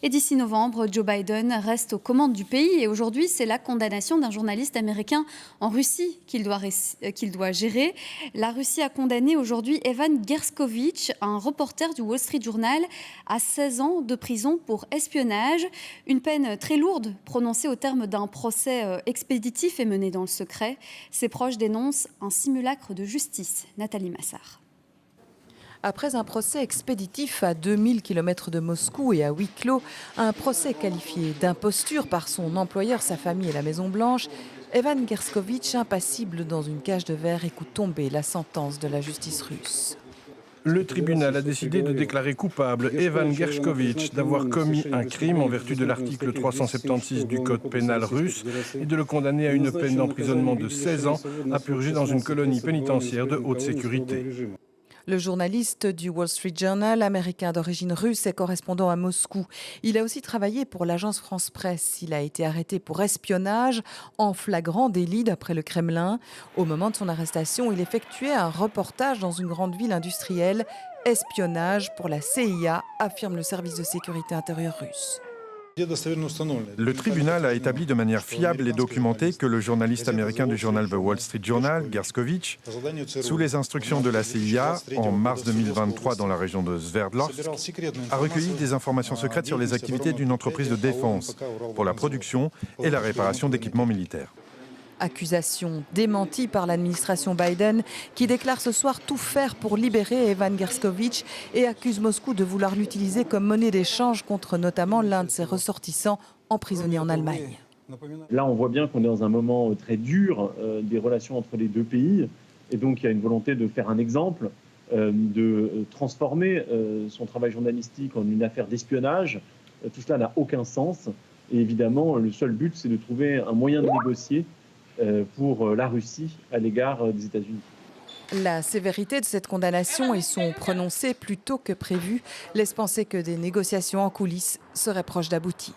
Et d'ici novembre, Joe Biden reste aux commandes du pays. Et aujourd'hui, c'est la condamnation d'un journaliste américain en Russie qu'il doit gérer. La Russie a condamné aujourd'hui Evan Gershkovich, un reporter du Wall Street Journal, à 16 ans de prison pour espionnage. Une peine très lourde prononcée au terme d'un procès expéditif et mené dans le secret. Ses proches dénoncent un simulacre de justice. Nathalie Massard. Après un procès expéditif à 2000 km de Moscou et à huis clos, un procès qualifié d'imposture par son employeur, sa famille et la Maison-Blanche, Evan Gershkovich, impassible dans une cage de verre, écoute tomber la sentence de la justice russe. Le tribunal a décidé de déclarer coupable Evan Gershkovich d'avoir commis un crime en vertu de l'article 376 du Code pénal russe et de le condamner à une peine d'emprisonnement de 16 ans à purger dans une colonie pénitentiaire de haute sécurité. Le journaliste du Wall Street Journal, américain d'origine russe et correspondant à Moscou. Il a aussi travaillé pour l'agence France-Presse. Il a été arrêté pour espionnage en flagrant délit d'après le Kremlin. Au moment de son arrestation, il effectuait un reportage dans une grande ville industrielle. Espionnage pour la CIA, affirme le service de sécurité intérieure russe. Le tribunal a établi de manière fiable et documentée que le journaliste américain du journal The Wall Street Journal, Gershkovich, sous les instructions de la CIA, en mars 2023 dans la région de Sverdlovsk, a recueilli des informations secrètes sur les activités d'une entreprise de défense pour la production et la réparation d'équipements militaires. Accusation démentie par l'administration Biden qui déclare ce soir tout faire pour libérer Evan Gershkovich et accuse Moscou de vouloir l'utiliser comme monnaie d'échange contre notamment l'un de ses ressortissants emprisonné en Allemagne. Là, on voit bien qu'on est dans un moment très dur des relations entre les deux pays. Et donc, il y a une volonté de faire un exemple, de transformer son travail journalistique en une affaire d'espionnage. Tout cela n'a aucun sens. Et évidemment, le seul but, c'est de trouver un moyen de négocier pour la Russie à l'égard des États-Unis. La sévérité de cette condamnation et son prononcé plus tôt que prévu laissent penser que des négociations en coulisses seraient proches d'aboutir.